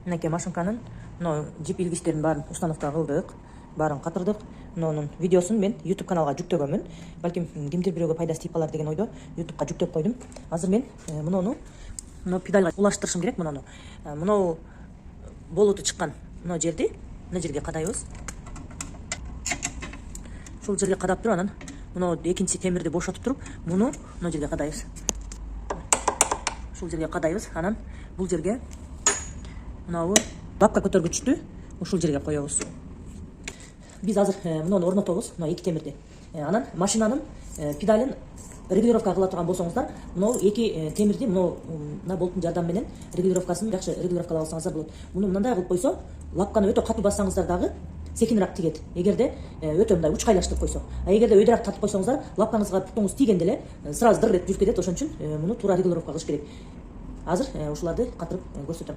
Мынакей машинканын жип илгичтерин баарын установка кылдык, баарын катырдык. Мунун видеосун мен YouTube каналга жүктөгөнмүн. Балким кимдир бирөөгө пайдасы тийип калар деген ойдо YouTubeга жүктөп койдум. Азыр мен муну педальга улаштырышым керек. Муну болуту чыккан мына жерди мына жерге кадайбыз. Ушул жерге кадап туруп, анан мына экинчи темирди бошотуп туруп, муну мына жерге кадайбыз. Ушул жерге кадайбыз. Анан бул жерге мынабу бапка көтөргүчтү ушул жерге коебуз. Биз азыр муну орнотобуз, мына эки темирди. Анан машинанын педалын регулировка кыла турган болсоңуздар, мына эки темирди мына болттун жардамы менен регулировкасын жакшы регулировкалап алсаңыздар болот. Муну мындай кылып койсо, лапканы өтө катуу бассаңыздар дагы секинирээк тигет. Эгерде өтө мындай учкайлаштырып койсо. А эгерде өйдөраак тартып койсоңуздар, лапкаңызга путуңуз тигенде эле сразу дыр деп жүрүп кетет. Ошон үчүн муну туура регулировка кылыш керек. Азыр ушуларды катырып көрсөтөм.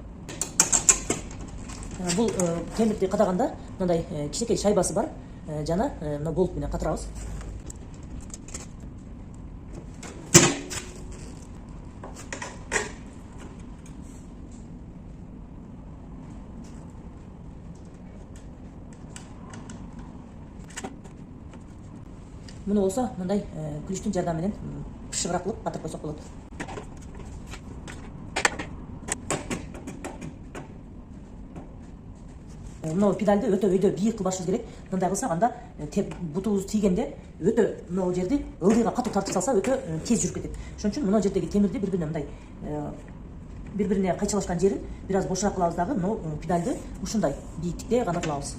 Бул темирди кадаганда мындай кичинекей шайбасы бар. Жана мына болт менен катырабыз. Муну болсо мындай күчтүн жардамы менен пышыгыраак кылып катырып койсок болот. Мына педалды өтө өйдө бийик кылбашыбыз керек. Мындай кылсак анда бутубуз тийгенде өтө мына жерди ылдыйга катуу тартып салса өтө тез жүрүп кетет. Ошон үчүн мына жердеги темирди бири-бирине мындай бири-бирине кайчалашкан жерин бир аз бошураак кылабыз дагы, мына педалды ушундай бийиктикте гана кылабыз.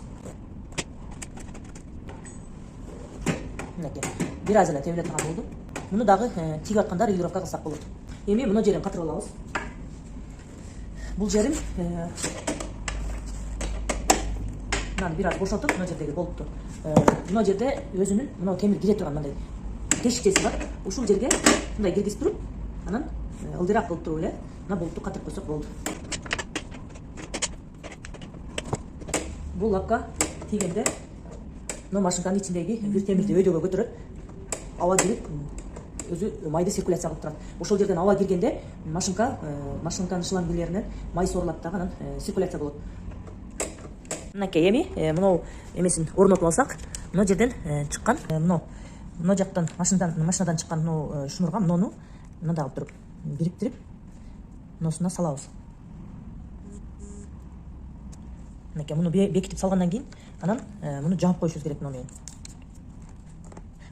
Мынакей бир аз эле тебиле турган болду. Муну дагы тигип атканда регулировка кылсак болот. Эми мына жерин катырып алабыз. Бул жерин мынаны бир аз бошотуп, мына жердеги болтту. Мына жерде өзүнүн мына темир кире турган мындай тешикчеси бар. Ушул жерге мындай киргизип туруп, анан ылдыйраак кылып туруп эле мына болтту катырып койсок болду. Бул лапка тийгенде мына машинканын ичиндеги бир темирди өйдөгө көтөрөт. Аба кирип, өзү майды циркуляция кылып турат. Ошол жерден аба киргенде машинканын шлангилеринен май сорулат дагы, анан циркуляция болот. Мынакей эми мына эмесин орнотуп алсак, мына жерден чыккан мына жактан машинадан чыккан шнурга муну мындай кылып туруп бириктирип мынусуна салабыз. Мынакей муну бекитип салгандан кийин анан муну жаап коюшубуз керек муну менен.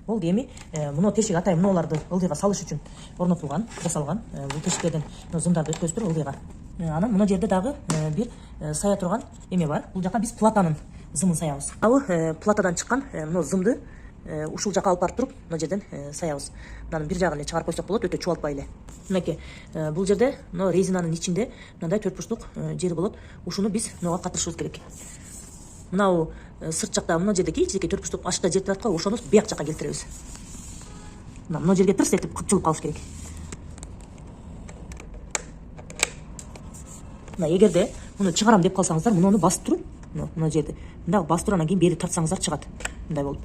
Болду, эми муну тешик атайын мунуларды ылдыйга салыш үчүн орнотулган, жасалган. Бул тешиктерден зымдарды өткөзүп туруп ылдыйга. Анан мына жерде дагы бир сая турган эме бар. Бул жака биз платанын зымын саябыз. Абы платадан чыккан мына зымды ушул жака алып барып туруп мына жерден саябыз. Мынанын бир жагын эле чыгарып койсок болот, өтө чубалтпай эле. Мынакей бул жерде мына резинанын ичинде мындай 4 бурчтук жери болот. Ушуну биз мынага катырышыбыз керек. Мынау сырт жакта мына жерде кичинекей 4 бурчтук ашыкта жер турат го, ошону бияк жака келтиребиз. Мына жерге тырс этип кыпчылып калыш керек. Эгерде муну чыгарам деп калсаңыздар, муну басып туруп, мына жерди мындай басып туруп, анан кийин бери тартсаңыздар чыгат. Мындай болуп.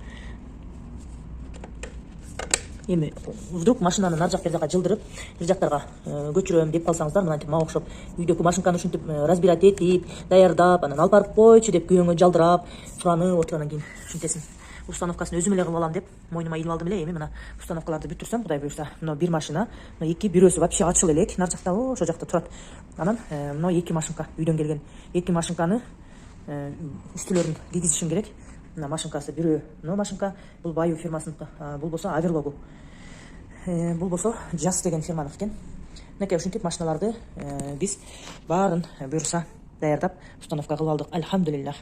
Эми вдруг машинаны нар жак бер жака жылдырып, бир жактарга көчүрөм деп калсаңыздар, мынантип мага окшоп үйдөгү машинканы ушинтип разбирать этип, даярдап, анан алып барып койчу деп күйөөңө жалдырап, суранып отуруп, анан кийин ушинтесин установкасын өзүм эле кылып алам деп мойнума илип алдым эле. Эми мына установкаларды бүтүрсөм, Кудай буюрса, мына бир машина, мына эки, бирөөсү вообще ачыл элек, нар жакта, ошол жакта турат. Анан мына эки машинка, үйдөн келген эки машинканы үстүлөрүн кийгизишим керек. Мына машинкасы бирөө, мына машинка бул Баю фирмасыныкы, бул болсо Аверлогу. Бул болсо Jazz деген фирманыкы экен. Мынакей ушинтип машиналарды биз баарын буюрса даярдап установка кылып алдык. Альхамдулиллах.